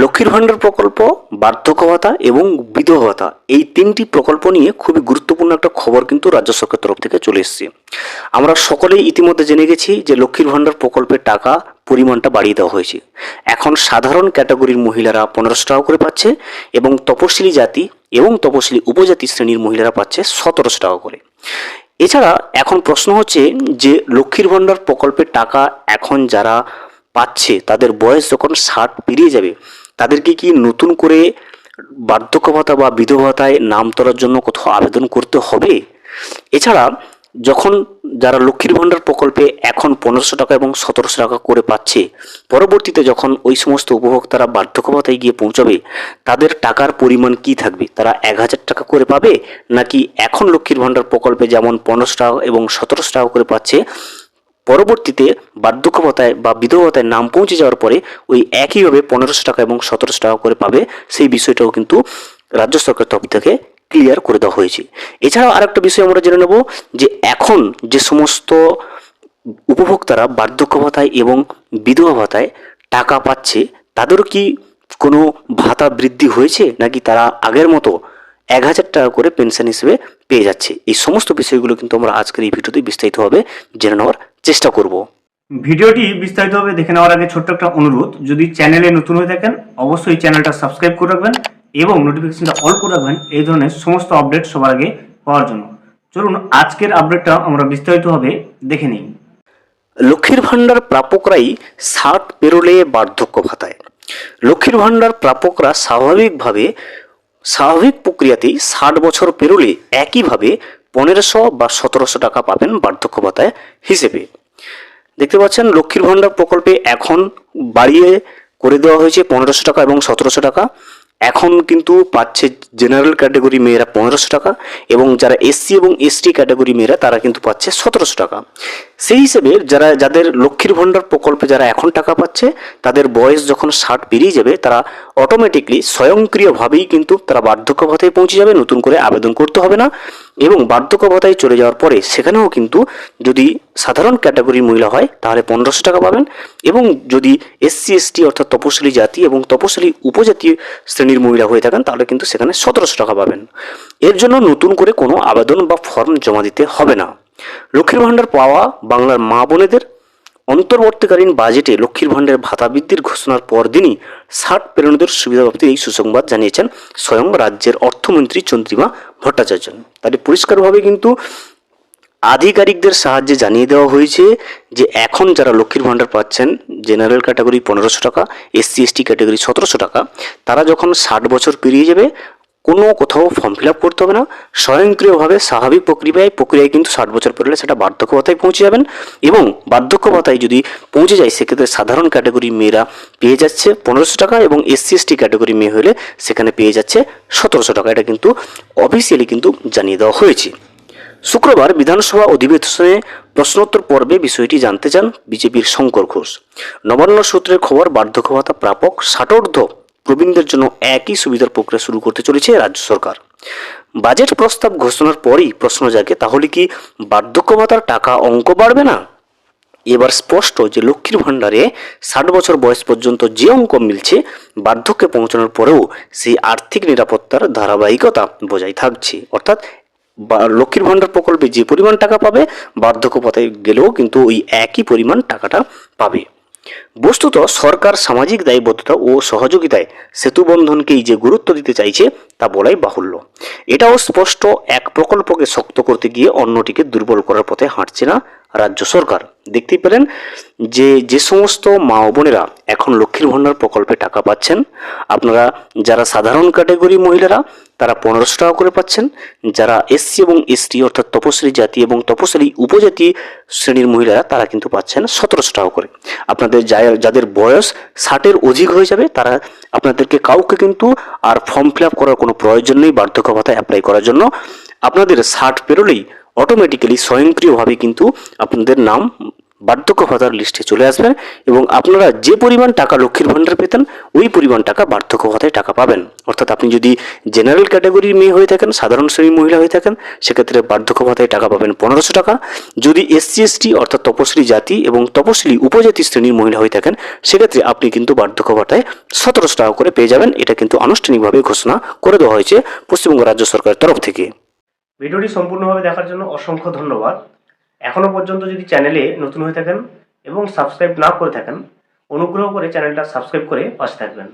লক্ষ্মীর ভাণ্ডার প্রকল্প, বার্ধক্য ভাতা এবং বিধবা ভাতা এই তিনটি প্রকল্প নিয়ে খুবই গুরুত্বপূর্ণ একটা খবর কিন্তু রাজ্য সরকারের তরফ থেকে চলে এসেছে। আমরা সকলেই ইতিমধ্যে জেনে গেছি যে লক্ষ্মীর ভাণ্ডার প্রকল্পের টাকা পরিমাণটা বাড়িয়ে দেওয়া হয়েছে। এখন সাধারণ ক্যাটাগরির মহিলারা 1500 টাকা করে পাচ্ছে এবং তপশিলি জাতি এবং তপশিলি উপজাতি শ্রেণীর মহিলারা পাচ্ছে 1700 টাকা করে। এছাড়া এখন প্রশ্ন হচ্ছে যে লক্ষ্মীর ভাণ্ডার প্রকল্পের টাকা এখন যারা পাচ্ছে তাদের বয়স যখন 60 পেরিয়ে যাবে, তাদেরকে কি নতুন করে বার্ধক্য ভাতা বা বিধবা ভাতায় নাম তোলার জন্য কোথাও আবেদন করতে হবে? এছাড়া যখন যারা লক্ষ্মীর ভাণ্ডার প্রকল্পে এখন 1500 টাকা এবং 1700 টাকা করে পাচ্ছে, পরবর্তীতে যখন ওই সমস্ত উপভোক্তারা বার্ধক্য ভাতায় গিয়ে পৌঁছাবে, তাদের টাকার পরিমাণ কি থাকবে? তারা 1000 টাকা করে পাবে, নাকি এখন লক্ষ্মীর ভাণ্ডার প্রকল্পে যেমন 1500 টাকা এবং 1700 টাকা করে পাচ্ছে, পরবর্তীতে বার্ধক্য ভাতায় বা বিধবা ভাতায় নাম পৌঁছে যাওয়ার পরে ওই একইভাবে 1500 টাকা এবং 1700 টাকা করে পাবে? সেই বিষয়টাও কিন্তু রাজ্য সরকার তরফ থেকে ক্লিয়ার করে দেওয়া হয়েছে। এছাড়াও আরেকটা বিষয় আমরা জেনে নেব যে এখন যে সমস্ত উপভোক্তারা বার্ধক্য ভাতায় এবং বিধবা ভাতায় টাকা পাচ্ছে, তাদেরও কি কোনো ভাতা বৃদ্ধি হয়েছে, নাকি তারা আগের মতো 1000 টাকা করে পেনশন হিসেবে পেয়ে যাচ্ছে? এই সমস্ত বিষয়গুলো কিন্তু আমরা আজকের এই ভিডিওতে বিস্তারিতভাবে জেনে নেওয়ার চেষ্টা করব। ভিডিওটি বিস্তারিতভাবে দেখে নেওয়ার আগে ছোট্ট একটা অনুরোধ, যদি চ্যানেলে নতুন হয়ে থাকেন অবশ্যই চ্যানেলটা সাবস্ক্রাইব করে রাখবেন এবং নোটিফিকেশনটা অল করে রাখবেন এই ধরনের সমস্ত আপডেট সবার আগে পাওয়ার জন্য। চলুন আজকের আপডেটটা আমরা বিস্তারিতভাবে দেখে নিই। লক্ষ্মীর ভাণ্ডার প্রাপকরাই 60 পেরোলে বার্ধক্য ভাতায়। লক্ষ্মীর ভাণ্ডার প্রাপকরা স্বাভাবিক প্রক্রিয়াতেই 60 বছর পেরোলে একইভাবে 1500 বা 1700 টাকা পাবেন বার্ধক্য ভাতায় হিসেবে। দেখতে পাচ্ছেন লক্ষ্মীর ভাণ্ডার প্রকল্পে এখন বাড়িয়ে করে দেওয়া হয়েছে 1500 টাকা এবং 1700 টাকা। এখন কিন্তু পাচ্ছে জেনারেল ক্যাটাগরি মেয়েরা 1500 টাকা এবং যারা এসসি এবং এসটি ক্যাটাগরি মেয়েরা তারা কিন্তু পাচ্ছে 1700 টাকা। সেই হিসেবে যাদের লক্ষ্মীর ভাণ্ডার প্রকল্পে যারা এখন টাকা পাচ্ছে, তাদের বয়স যখন 60 পেরিয়ে যাবে, তারা অটোমেটিকলি স্বয়ংক্রিয়ভাবেই কিন্তু তারা বার্ধক্য ভাতায় পৌঁছে যাবে, নতুন করে আবেদন করতে হবে না। এবং বার্ধক্য ভাতায় চলে যাওয়ার পরে সেখানেও কিন্তু যদি সাধারণ ক্যাটাগরির মহিলা হয় তাহলে 1500 টাকা পাবেন, এবং যদি এসসি এসটি অর্থাৎ তপশিলি জাতি এবং তপশিলি উপজাতি শ্রেণীর মহিলা হয়ে থাকেন তাহলে কিন্তু সেখানে 1700 টাকা পাবেন। এর জন্য নতুন করে কোনো আবেদন বা ফর্ম জমা দিতে হবে না। লক্ষ্মীর ভাণ্ডার পাওয়া বাংলার মা বোনেদের অন্তর্বর্তীকালীন বাজেটে লক্ষ্মীর ভাণ্ডারের ভাতা বৃদ্ধির ঘোষণার পরদিনই 60 পেরোনোদের সুবিধাপ্রাপ্তির এই সুসংবাদ জানিয়েছেন স্বয়ং রাজ্যের অর্থমন্ত্রী চন্দ্রিমা ভট্টাচার্য। তাহলে পরিষ্কারভাবে কিন্তু আধিকারিকদের সাহায্যে জানিয়ে দেওয়া হয়েছে যে এখন যারা লক্ষ্মীর ভাণ্ডার পাচ্ছেন, জেনারেল ক্যাটাগরি 1500 টাকা, এসসি এসটি ক্যাটাগরি 1700 টাকা, তারা যখন 60 বছর পেরিয়ে যাবে কোনো কোথাও ফর্ম ফিল আপ করতে হবে না। স্বয়ংক্রিয়ভাবে স্বাভাবিক প্রক্রিয়ায় কিন্তু 60 বছর পেরোলে সেটা বার্ধক্য ভাতায় পৌঁছে যাবেন, এবং বার্ধক্য ভাতায় যদি পৌঁছে যায় সেক্ষেত্রে সাধারণ ক্যাটাগরি মেয়েরা পেয়ে যাচ্ছে 1500 টাকা এবং এসসি এসটি ক্যাটাগরি মেয়ে হলে সেখানে পেয়ে যাচ্ছে 1700 টাকা। এটা কিন্তু অফিসিয়ালি কিন্তু জানিয়ে দেওয়া হয়েছে। শুক্রবার বিধানসভা অধিবেশনে প্রশ্নোত্তর পর্বে বিষয়টি জানতে চান বিজেপির শঙ্কর ঘোষ। নবান্ন সূত্রের খবর, বার্ধক্য ভাতা প্রাপক 60ঊর্ধ্ব প্রবীণদের জন্য একই সুবিধার প্রক্রিয়া শুরু করতে চলেছে রাজ্য সরকার। বাজেট প্রস্তাব ঘোষণার পরই প্রশ্ন জাগে, তাহলে কি বার্ধক্য ভাতার টাকা অঙ্ক বাড়বে না? এবার স্পষ্ট যে লক্ষ্মীর ভাণ্ডারে 60 বছর বয়স পর্যন্ত যে অঙ্ক মিলছে, বার্ধক্যে পৌঁছানোর পরেও সেই আর্থিক নিরাপত্তার ধারাবাহিকতা বজায় থাকছে। অর্থাৎ লক্ষ্মীর ভাণ্ডার প্রকল্পে যে পরিমাণ টাকা পাবে, বার্ধক্য ভাতায় গেলেও কিন্তু ওই একই পরিমাণ টাকাটা পাবে। বস্তুত সরকার সামাজিক দায়বদ্ধতা ও সহযোগিতায় সেতু বন্ধনকেই যে গুরুত্ব দিতে চাইছে তা বলাই বাহুল্য। এটাও স্পষ্ট, এক প্রকল্পকে শক্ত করতে গিয়ে অন্যটিকে দুর্বল করার পথে হাঁটছে না রাজ্য সরকার। দেখতেই পেলেন যে সমস্ত মা ও বোনেরা এখন লক্ষ্মীর ভাণ্ডার প্রকল্পে টাকা পাচ্ছেন, আপনারা যারা সাধারণ ক্যাটাগরি মহিলারা তারা 1500 টাকা করে পাচ্ছেন, যারা এসসি এবং এসটি অর্থাৎ তপশিলি জাতি এবং তপশিলি উপজাতি শ্রেণীর মহিলারা তারা কিন্তু পাচ্ছেন 1700 টাকা করে। আপনাদের যাদের বয়স 60-এর অধিক হয়ে যাবে তারা আপনাদেরকে কাউকে কিন্তু আর ফর্ম ফিল আপ করার কোনো প্রয়োজন নেই বার্ধক্য ভাতা অ্যাপ্লাই করার জন্য। আপনাদের 60 পেরোলেই অটোমেটিক্যালি স্বয়ংক্রিয়ভাবে কিন্তু আপনাদের নাম বার্ধক্য ভাতার লিস্টে চলে আসবেন এবং আপনারা যে পরিমাণ টাকা লক্ষ্মীর ভাণ্ডার পেতেন ওই পরিমাণ টাকা বার্ধক্য ভাতায় টাকা পাবেন। অর্থাৎ আপনি যদি জেনারেল ক্যাটাগরির মেয়ে হয়ে থাকেন, সাধারণ শ্রেণীর মহিলা হয়ে থাকেন, সেক্ষেত্রে বার্ধক্য ভাতায় টাকা পাবেন 1500 টাকা। যদি এসসি এসটি অর্থাৎ তপশিলি জাতি এবং তপশিলি উপজাতি শ্রেণীর মহিলা হয়ে থাকেন, সেক্ষেত্রে আপনি কিন্তু বার্ধক্য ভাতায় 1700 টাকা করে পেয়ে যাবেন। এটা কিন্তু আনুষ্ঠানিকভাবে ঘোষণা করে দেওয়া হয়েছে পশ্চিমবঙ্গ রাজ্য সরকারের তরফ থেকে। ভিডিওটি সম্পূর্ণভাবে দেখার জন্য অসংখ্য ধন্যবাদ। এখনও পর্যন্ত যদি চ্যানেলে নতুন হয়ে থাকেন এবং সাবস্ক্রাইব না করে থাকেন, অনুগ্রহ করে চ্যানেলটা সাবস্ক্রাইব করে পাশে থাকবেন।